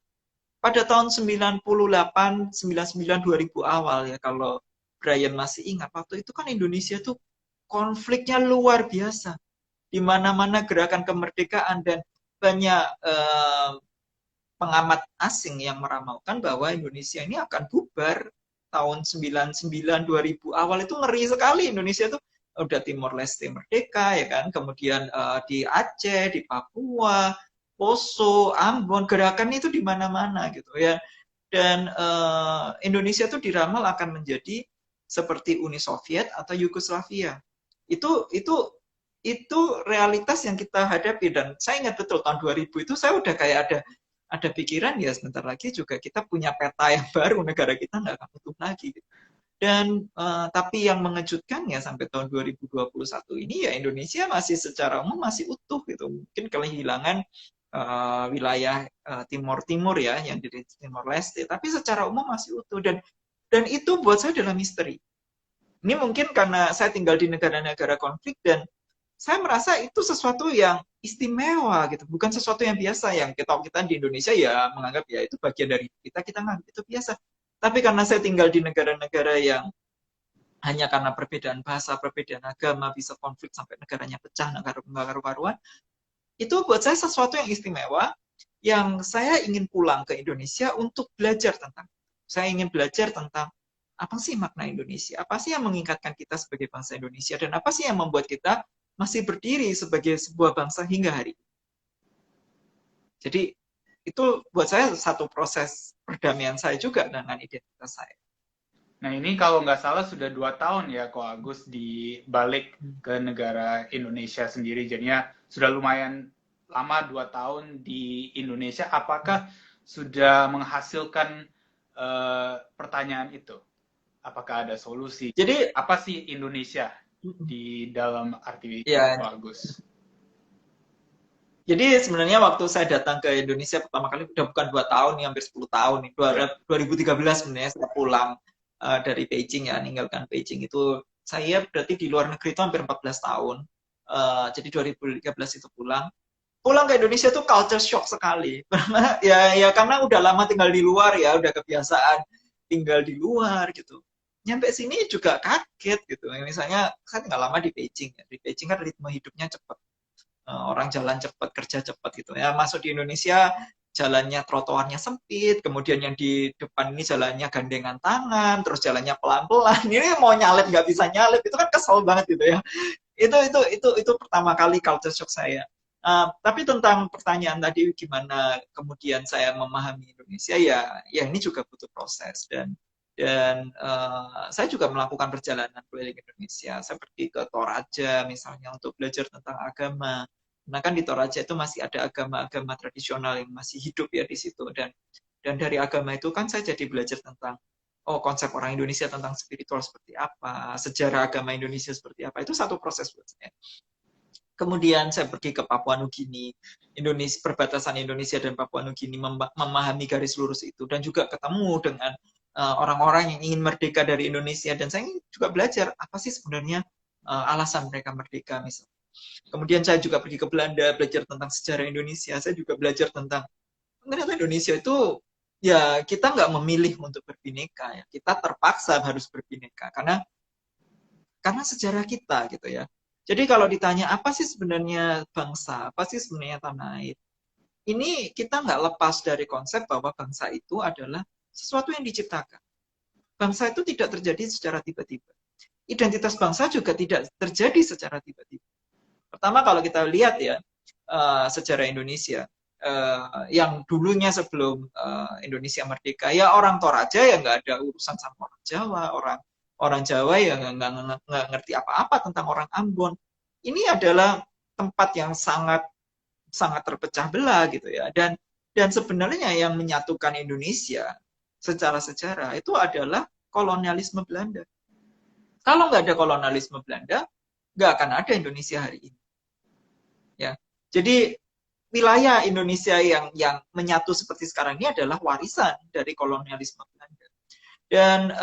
Pada tahun 98, 99, 2000 awal ya, kalau Brian masih ingat, waktu itu kan Indonesia tuh konfliknya luar biasa. Di mana-mana gerakan kemerdekaan dan banyak pengamat asing yang meramalkan bahwa Indonesia ini akan bubar tahun 99 2000 awal. Itu ngeri sekali. Indonesia itu udah Timor Leste merdeka ya kan, kemudian di Aceh, di Papua, Poso, Ambon, gerakan itu di mana-mana gitu ya. Dan Indonesia itu diramal akan menjadi seperti Uni Soviet atau Yugoslavia. Itu realitas yang kita hadapi. Dan saya ingat betul tahun 2000 itu saya udah kayak ada pikiran ya sebentar lagi juga kita punya peta yang baru, negara kita nggak akan utuh lagi. Dan tapi yang mengejutkan ya sampai tahun 2021 ini ya Indonesia masih secara umum masih utuh gitu. Mungkin kehilangan wilayah Timur ya yang di Timor Leste, tapi secara umum masih utuh. Dan itu buat saya adalah misteri. Ini mungkin karena saya tinggal di negara-negara konflik dan saya merasa itu sesuatu yang istimewa gitu, bukan sesuatu yang biasa yang kita di Indonesia ya menganggap ya itu bagian dari kita menganggap itu biasa. Tapi karena saya tinggal di negara-negara yang hanya karena perbedaan bahasa, perbedaan agama bisa konflik sampai negaranya pecah, negara karu-karuan, itu buat saya sesuatu yang istimewa yang saya ingin pulang ke Indonesia untuk belajar tentang. Saya ingin belajar tentang apa sih makna Indonesia, apa sih yang mengikatkan kita sebagai bangsa Indonesia, dan apa sih yang membuat kita masih berdiri sebagai sebuah bangsa hingga hari ini. Jadi itu buat saya satu proses perdamaian saya juga dengan identitas saya. Nah ini kalau nggak salah sudah 2 tahun ya Ko Agus di balik ke negara Indonesia sendiri, jadinya sudah lumayan lama 2 tahun di Indonesia. Apakah sudah menghasilkan pertanyaan itu? Apakah ada solusi? Jadi apa sih Indonesia di dalam arti ya, Ko Agus? Jadi sebenarnya waktu saya datang ke Indonesia pertama kali udah bukan 2 tahun nih, hampir 10 tahun nih. 2013 sebenarnya saya pulang dari Beijing ya, meninggalkan Beijing itu. Saya berarti di luar negeri itu hampir 14 tahun. Jadi 2013 itu pulang. Pulang ke Indonesia tuh culture shock sekali. Karena ya karena udah lama tinggal di luar ya, udah kebiasaan tinggal di luar gitu. Nyampe sini juga kaget gitu. Misalnya saya tinggal lama di Beijing ya. Di Beijing kan ritme hidupnya cepat. Orang jalan cepat, kerja cepat gitu ya. Masuk di Indonesia jalannya trotoarnya sempit, kemudian yang di depan ini jalannya gandengan tangan, terus jalannya pelan-pelan. Ini mau nyalip nggak bisa nyalip, itu kan kesel banget gitu ya. Itu pertama kali culture shock saya. Tapi tentang pertanyaan tadi gimana kemudian saya memahami Indonesia ya ini juga butuh proses dan saya juga melakukan perjalanan keliling Indonesia. Saya pergi ke Toraja misalnya untuk belajar tentang agama. Nah kan di Toraja itu masih ada agama-agama tradisional yang masih hidup ya di situ, dan dari agama itu kan saya jadi belajar tentang konsep orang Indonesia tentang spiritual seperti apa, sejarah agama Indonesia seperti apa. Itu satu proses buat saya. Kemudian saya pergi ke Papua Nugini, perbatasan Indonesia dan Papua Nugini, memahami garis lurus itu, dan juga ketemu dengan orang-orang yang ingin merdeka dari Indonesia, dan saya juga belajar apa sih sebenarnya alasan mereka merdeka misalnya. Kemudian saya juga pergi ke Belanda, belajar tentang sejarah Indonesia. Saya juga belajar tentang ternyata Indonesia itu ya kita nggak memilih untuk berbineka ya, kita terpaksa harus berbineka karena sejarah kita gitu ya. Jadi kalau ditanya apa sih sebenarnya bangsa, apa sih sebenarnya tanah air, ini kita nggak lepas dari konsep bahwa bangsa itu adalah sesuatu yang diciptakan. Bangsa itu tidak terjadi secara tiba-tiba. Identitas bangsa juga tidak terjadi secara tiba-tiba. Pertama kalau kita lihat ya sejarah Indonesia, yang dulunya sebelum Indonesia merdeka, ya orang Toraja ya nggak ada urusan sama orang Jawa, orang Jawa ya nggak ngerti apa-apa tentang orang Ambon. Ini adalah tempat yang sangat terpecah belah gitu ya, dan sebenarnya yang menyatukan Indonesia secara sejarah itu adalah kolonialisme Belanda. Kalau nggak ada kolonialisme Belanda, nggak akan ada Indonesia hari ini. Ya, jadi wilayah Indonesia yang menyatu seperti sekarang ini adalah warisan dari kolonialisme Belanda. Dan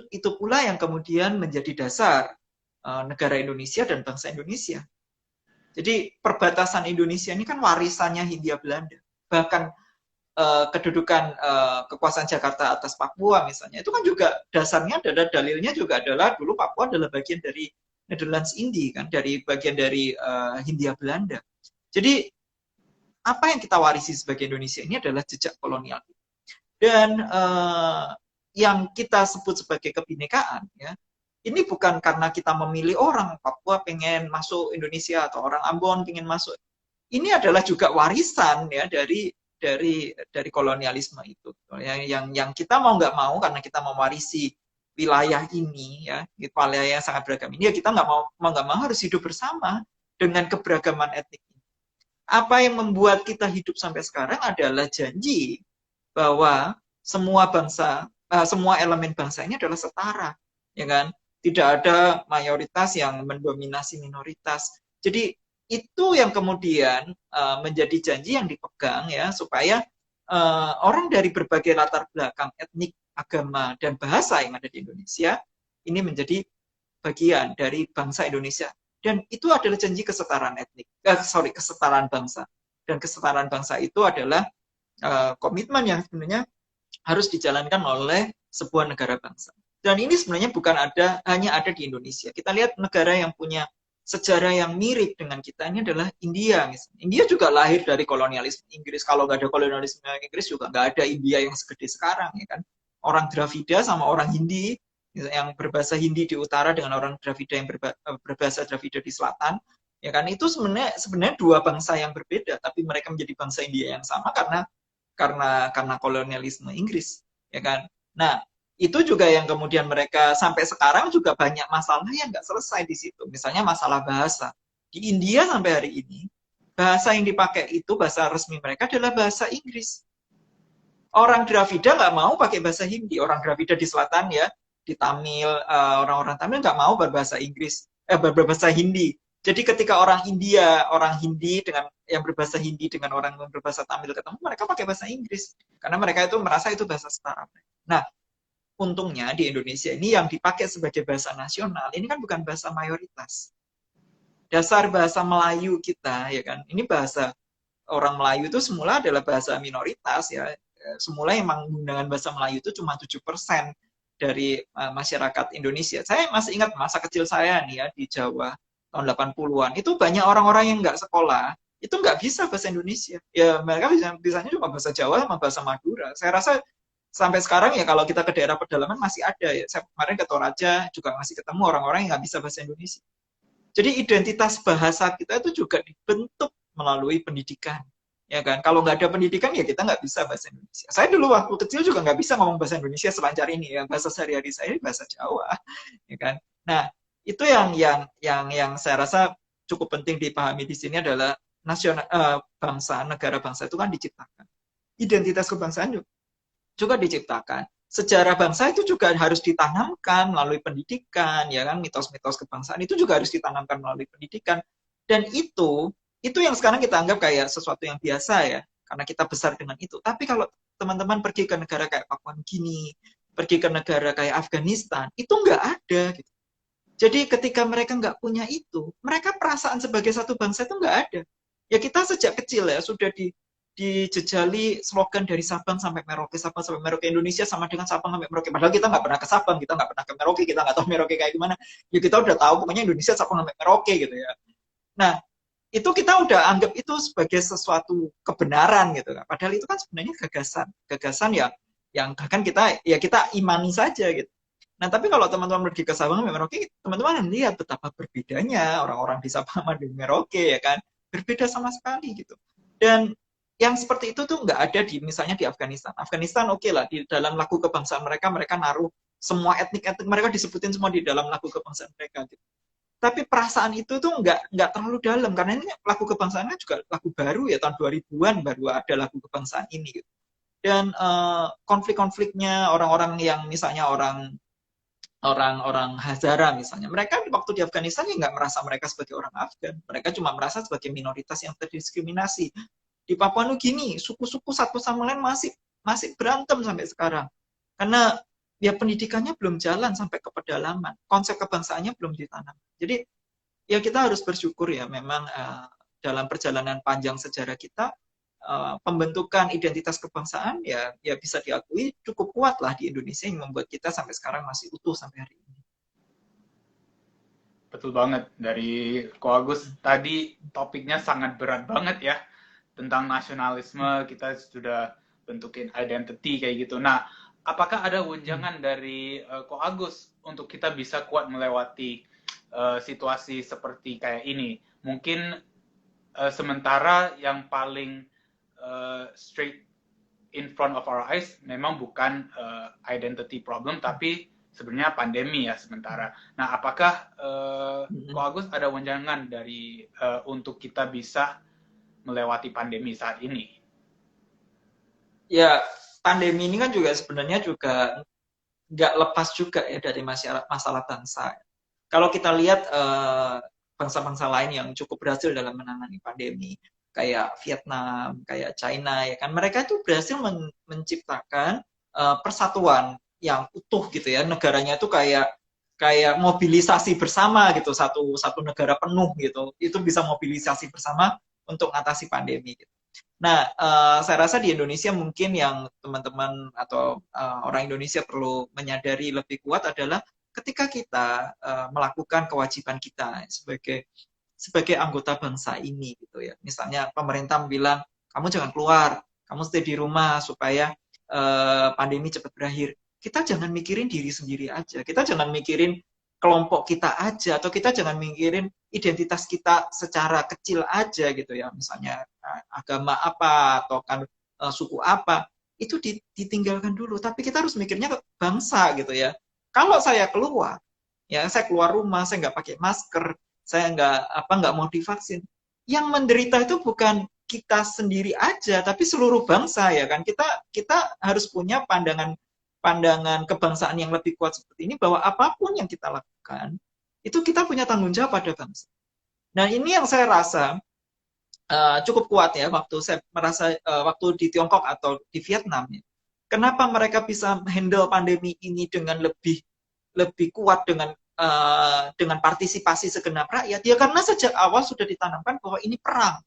itu pula yang kemudian menjadi dasar negara Indonesia dan bangsa Indonesia. Jadi perbatasan Indonesia ini kan warisannya Hindia Belanda. Bahkan kedudukan kekuasaan Jakarta atas Papua misalnya, itu kan juga dasarnya adalah, dalilnya juga adalah dulu Papua adalah bagian dari Netherlands Indie kan, dari bagian dari Hindia Belanda. Jadi apa yang kita warisi sebagai Indonesia ini adalah jejak kolonial. Dan yang kita sebut sebagai kebinekaan, ya, ini bukan karena kita memilih orang Papua pengen masuk Indonesia atau orang Ambon pengen masuk. Ini adalah juga warisan ya dari kolonialisme itu. Yang kita mau nggak mau karena kita mewarisi wilayah ini ya, wilayah yang sangat beragam ini, ya kita nggak mau harus hidup bersama dengan keberagaman etnik. Apa yang membuat kita hidup sampai sekarang adalah janji bahwa semua bangsa, semua elemen bangsa ini adalah setara, ya kan? Tidak ada mayoritas yang mendominasi minoritas. Jadi itu yang kemudian menjadi janji yang dipegang ya, supaya orang dari berbagai latar belakang etnik, agama, dan bahasa yang ada di Indonesia ini menjadi bagian dari bangsa Indonesia. Dan itu adalah janji kesetaraan etnik, kesetaraan bangsa. Dan kesetaraan bangsa itu adalah komitmen yang sebenarnya harus dijalankan oleh sebuah negara bangsa. Dan ini sebenarnya bukan hanya ada di Indonesia. Kita lihat negara yang punya sejarah yang mirip dengan kita ini adalah India. Misalnya. India juga lahir dari kolonialisme Inggris. Kalau nggak ada kolonialisme Inggris juga nggak ada India yang segede sekarang, ya kan? Orang Dravida sama orang Hindi yang berbahasa Hindi di utara dengan orang Dravida yang berbahasa Dravida di selatan, ya kan? Itu sebenarnya dua bangsa yang berbeda, tapi mereka menjadi bangsa India yang sama karena kolonialisme Inggris, ya kan? Nah, itu juga yang kemudian mereka sampai sekarang juga banyak masalah yang nggak selesai di situ. Misalnya masalah bahasa. Di India sampai hari ini, bahasa yang dipakai itu, bahasa resmi mereka adalah bahasa Inggris. Orang Dravida nggak mau pakai bahasa Hindi. Orang Dravida di selatan ya, di Tamil, orang-orang Tamil nggak mau berbahasa berbahasa Hindi. Jadi ketika orang India, orang Hindi dengan yang berbahasa Hindi dengan orang yang berbahasa Tamil ketemu, mereka pakai bahasa Inggris. Karena mereka itu merasa itu bahasa setara. Nah, untungnya di Indonesia ini yang dipakai sebagai bahasa nasional ini kan bukan bahasa mayoritas. Dasar bahasa Melayu kita, ya kan, ini bahasa orang Melayu itu semula adalah bahasa minoritas ya. Semula emang menggunakan bahasa Melayu itu cuma 7% dari masyarakat Indonesia. Saya masih ingat masa kecil saya nih ya di Jawa tahun 80-an. Itu banyak orang-orang yang nggak sekolah, itu nggak bisa bahasa Indonesia. Ya mereka bisanya cuma bahasa Jawa sama bahasa Madura. Saya rasa sampai sekarang ya kalau kita ke daerah pedalaman masih ada ya. Saya kemarin ke Toraja juga masih ketemu orang-orang yang nggak bisa bahasa Indonesia. Jadi identitas bahasa kita itu juga dibentuk melalui pendidikan, ya kan? Kalau nggak ada pendidikan ya kita nggak bisa bahasa Indonesia. Saya dulu waktu kecil juga nggak bisa ngomong bahasa Indonesia selancar ini ya. Bahasa sehari-hari saya bahasa Jawa, ya kan? Nah itu yang saya rasa cukup penting dipahami di sini adalah bangsa, negara bangsa itu kan diciptakan. Identitas kebangsaan juga diciptakan. Sejarah bangsa itu juga harus ditanamkan melalui pendidikan, ya kan? Mitos-mitos kebangsaan itu juga harus ditanamkan melalui pendidikan. Dan itu yang sekarang kita anggap kayak sesuatu yang biasa ya, karena kita besar dengan itu. Tapi kalau teman-teman pergi ke negara kayak Papua Nugini, pergi ke negara kayak Afghanistan, itu nggak ada. Gitu. Jadi ketika mereka nggak punya itu, mereka perasaan sebagai satu bangsa itu nggak ada. Ya kita sejak kecil ya sudah dijejali slogan dari Sabang sampai Merauke, Sabang sampai Merauke, Indonesia sama dengan Sabang sampai Merauke. Padahal kita nggak pernah ke Sabang, kita nggak pernah ke Merauke, kita nggak tahu Merauke kayak gimana. Ya kita udah tahu pokoknya Indonesia Sabang sampai Merauke gitu ya. Nah, itu kita udah anggap itu sebagai sesuatu kebenaran gitu kan. Padahal itu kan sebenarnya gagasan yang bahkan kita imani saja gitu. Nah, tapi kalau teman-teman pergi ke Sabang sampai Merauke, teman-teman lihat betapa berbedanya orang-orang di Sabang sama di Merauke ya kan. Berbeda sama sekali gitu. Dan yang seperti itu tuh nggak ada misalnya di Afghanistan. Afghanistan oke lah, di dalam lagu kebangsaan mereka naruh semua etnik-etnik mereka disebutin semua di dalam lagu kebangsaan mereka. Gitu. Tapi perasaan itu tuh nggak terlalu dalam, karena ini lagu kebangsaannya juga lagu baru ya, tahun 2000-an baru ada lagu kebangsaan ini. Gitu. Dan konflik-konfliknya orang-orang yang misalnya orang Hazara misalnya, mereka waktu di Afghanistan ya nggak merasa mereka sebagai orang Afgan, mereka cuma merasa sebagai minoritas yang terdiskriminasi. Di Papua Nugini, suku-suku satu sama lain masih berantem sampai sekarang. Karena ya pendidikannya belum jalan sampai ke pedalaman, konsep kebangsaannya belum ditanam. Jadi ya kita harus bersyukur ya memang dalam perjalanan panjang sejarah kita pembentukan identitas kebangsaan ya bisa diakui cukup kuat lah di Indonesia yang membuat kita sampai sekarang masih utuh sampai hari ini. Betul banget. Dari Ko Agus tadi topiknya sangat berat banget ya. Tentang nasionalisme, kita sudah bentukin identity kayak gitu. Nah, apakah ada wejangan dari Ko Agus untuk kita bisa kuat melewati situasi seperti kayak ini? Mungkin sementara yang paling straight in front of our eyes memang bukan identity problem, tapi sebenarnya pandemi ya sementara. Nah, apakah Ko Agus ada wejangan dari untuk kita bisa melewati pandemi saat ini? Ya, pandemi ini kan juga sebenarnya juga nggak lepas juga ya dari masalah bangsa. Kalau kita lihat bangsa-bangsa lain yang cukup berhasil dalam menangani pandemi, kayak Vietnam, kayak China, ya kan mereka itu berhasil menciptakan persatuan yang utuh gitu ya, negaranya itu kayak mobilisasi bersama gitu, satu negara penuh gitu, itu bisa mobilisasi bersama untuk mengatasi pandemi gitu. Nah, saya rasa di Indonesia mungkin yang teman-teman atau orang Indonesia perlu menyadari lebih kuat adalah ketika kita melakukan kewajiban kita sebagai anggota bangsa ini gitu ya. Misalnya pemerintah bilang kamu jangan keluar, kamu stay di rumah supaya pandemi cepat berakhir. Kita jangan mikirin diri sendiri aja, kita jangan mikirin kelompok kita aja, atau kita jangan mikirin identitas kita secara kecil aja gitu ya, misalnya agama apa atau kan suku apa, itu ditinggalkan dulu, tapi kita harus mikirnya ke bangsa gitu ya. Kalau saya keluar, ya saya keluar rumah, saya nggak pakai masker, saya nggak mau divaksin, yang menderita itu bukan kita sendiri aja, tapi seluruh bangsa ya kan. Kita harus punya pandangan kebangsaan yang lebih kuat seperti ini, bahwa apapun yang kita lakukan itu kita punya tanggung jawab pada bangsa. Nah, ini yang saya rasa cukup kuat ya waktu saya merasa waktu di Tiongkok atau di Vietnam ya. Kenapa mereka bisa handle pandemi ini dengan lebih kuat dengan partisipasi segenap rakyat? Ya karena sejak awal sudah ditanamkan bahwa ini perang.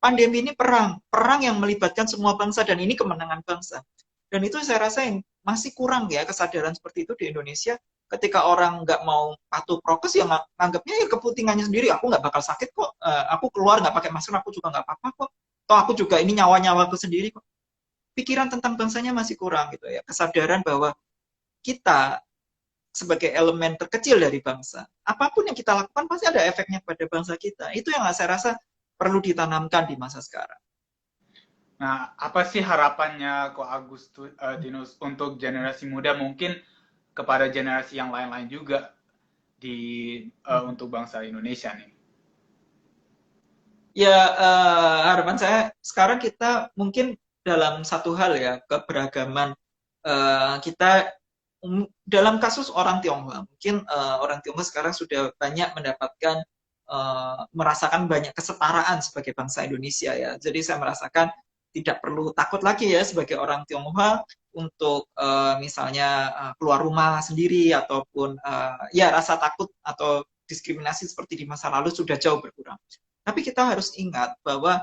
Pandemi ini perang yang melibatkan semua bangsa, dan ini kemenangan bangsa. Dan itu saya rasa yang masih kurang ya, kesadaran seperti itu di Indonesia. Ketika orang nggak mau patuh prokes, ya nganggapnya ya kepentingannya sendiri. Aku nggak bakal sakit kok, aku keluar nggak pakai masker, aku juga nggak apa-apa kok. Toh aku juga ini nyawa-nyawaku sendiri kok. Pikiran tentang bangsanya masih kurang gitu ya. Kesadaran bahwa kita sebagai elemen terkecil dari bangsa, apapun yang kita lakukan pasti ada efeknya pada bangsa kita. Itu yang saya rasa perlu ditanamkan di masa sekarang. Nah, apa sih harapannya Ko Agustinus untuk generasi muda, mungkin kepada generasi yang lain-lain juga untuk bangsa Indonesia nih? Ya, harapan saya sekarang kita mungkin dalam satu hal ya, keberagaman kita dalam kasus orang Tionghoa. Mungkin orang Tionghoa sekarang sudah banyak mendapatkan merasakan banyak kesetaraan sebagai bangsa Indonesia ya. Jadi saya merasakan tidak perlu takut lagi ya sebagai orang Tionghoa untuk misalnya keluar rumah sendiri, ataupun ya rasa takut atau diskriminasi seperti di masa lalu sudah jauh berkurang. Tapi kita harus ingat bahwa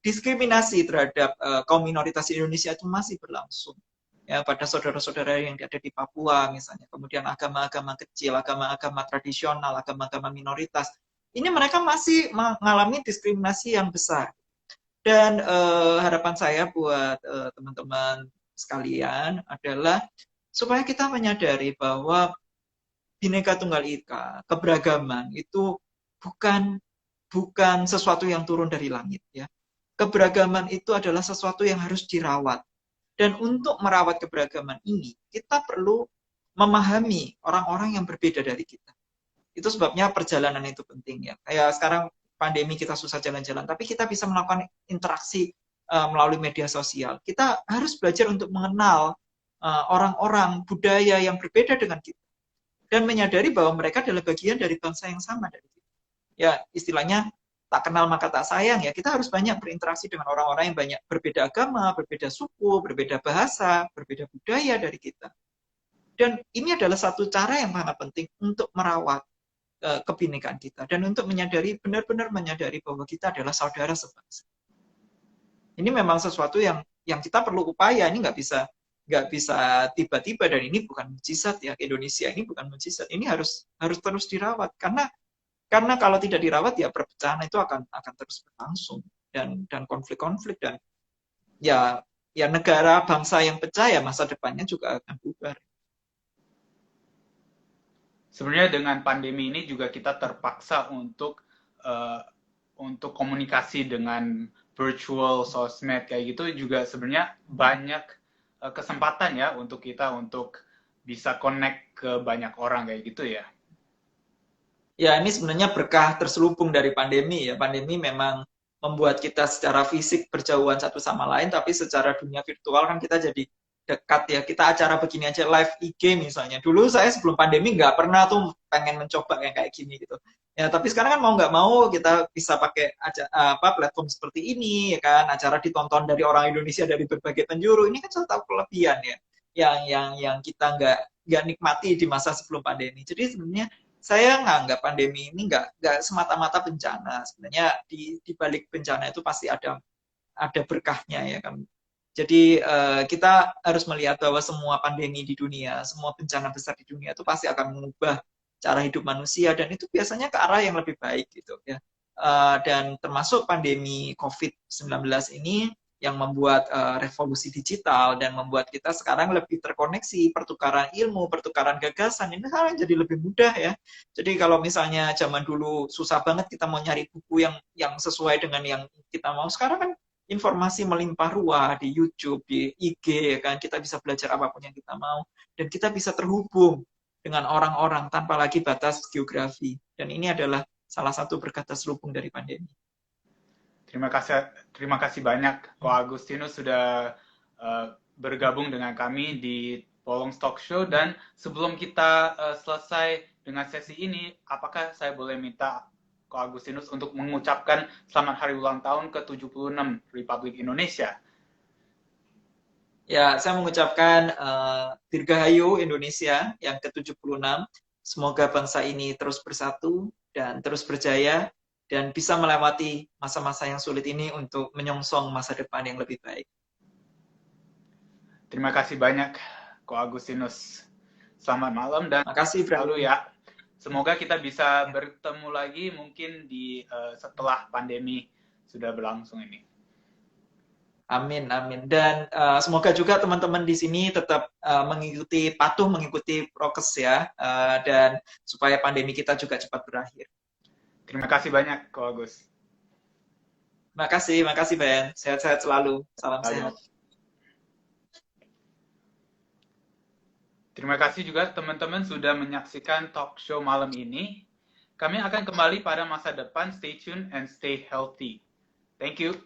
diskriminasi terhadap kaum minoritas Indonesia itu masih berlangsung ya, pada saudara-saudara yang ada di Papua misalnya, kemudian agama-agama kecil, agama-agama tradisional, agama-agama minoritas, ini mereka masih mengalami diskriminasi yang besar. Dan harapan saya buat teman-teman sekalian adalah supaya kita menyadari bahwa Bhinneka Tunggal Ika, keberagaman itu bukan sesuatu yang turun dari langit ya. Keberagaman itu adalah sesuatu yang harus dirawat. Dan untuk merawat keberagaman ini, kita perlu memahami orang-orang yang berbeda dari kita. Itu sebabnya perjalanan itu penting ya. Kayak sekarang pandemi kita susah jalan-jalan, tapi kita bisa melakukan interaksi melalui media sosial. Kita harus belajar untuk mengenal orang-orang budaya yang berbeda dengan kita, dan menyadari bahwa mereka adalah bagian dari bangsa yang sama dari kita. Ya, istilahnya tak kenal maka tak sayang ya. Kita harus banyak berinteraksi dengan orang-orang yang banyak berbeda agama, berbeda suku, berbeda bahasa, berbeda budaya dari kita. Dan ini adalah satu cara yang sangat penting untuk merawat kebinekaan kita dan untuk benar-benar menyadari bahwa kita adalah saudara sebangsa. Ini memang sesuatu yang kita perlu upaya. Ini nggak bisa tiba-tiba, dan ini bukan mukjizat ya. Indonesia ini bukan mukjizat. Ini harus terus dirawat, karena kalau tidak dirawat ya perpecahan itu akan terus berlangsung, dan konflik-konflik, dan ya negara bangsa yang pecah ya masa depannya juga akan bubar. Sebenarnya dengan pandemi ini juga kita terpaksa untuk komunikasi dengan virtual sosmed kayak gitu, juga sebenarnya banyak kesempatan ya untuk kita untuk bisa connect ke banyak orang kayak gitu ya. Ya, ini sebenarnya berkah terselubung dari pandemi ya. Pandemi memang membuat kita secara fisik berjauhan satu sama lain, tapi secara dunia virtual kan kita jadi dekat ya. Kita acara begini aja, live IG misalnya. Dulu saya sebelum pandemi nggak pernah tuh pengen mencoba kayak gini gitu. Ya, tapi sekarang kan mau nggak mau kita bisa pakai platform seperti ini ya kan. Acara ditonton dari orang Indonesia dari berbagai penjuru. Ini kan satu kelebihan ya, yang kita nggak nikmati di masa sebelum pandemi. Jadi sebenarnya saya nganggap pandemi ini nggak semata-mata bencana. Sebenarnya di balik bencana itu pasti ada berkahnya ya kan. Jadi kita harus melihat bahwa semua pandemi di dunia, semua bencana besar di dunia itu pasti akan mengubah cara hidup manusia, dan itu biasanya ke arah yang lebih baik gitu ya. Dan termasuk pandemi COVID-19 ini yang membuat revolusi digital dan membuat kita sekarang lebih terkoneksi, pertukaran ilmu, pertukaran gagasan, ini sekarang jadi lebih mudah ya. Jadi kalau misalnya zaman dulu susah banget kita mau nyari buku yang sesuai dengan yang kita mau, sekarang kan informasi melimpah ruah di YouTube, di IG, kan kita bisa belajar apapun yang kita mau, dan kita bisa terhubung dengan orang-orang tanpa lagi batas geografi. Dan ini adalah salah satu berkah terselubung dari pandemi. Terima kasih banyak Ko Agustinus sudah bergabung dengan kami di Polong Talk Show. Dan sebelum kita selesai dengan sesi ini, apakah saya boleh minta Ko Agustinus untuk mengucapkan selamat hari ulang tahun ke-76 Republik Indonesia? Ya, saya mengucapkan Dirgahayu Indonesia yang ke-76. Semoga bangsa ini terus bersatu dan terus berjaya, dan bisa melewati masa-masa yang sulit ini untuk menyongsong masa depan yang lebih baik. Terima kasih banyak, Ko Agustinus. Selamat malam dan makasih selalu ya. Semoga kita bisa bertemu lagi mungkin di setelah pandemi sudah berlangsung ini. Amin, amin. Dan semoga juga teman-teman di sini tetap patuh mengikuti prokes ya, dan supaya pandemi kita juga cepat berakhir. Terima kasih banyak, Ko Agus. Makasih Ben. Sehat-sehat selalu. Salam sehat. Terima kasih juga teman-teman sudah menyaksikan talk show malam ini. Kami akan kembali pada masa depan. Stay tuned and stay healthy. Thank you.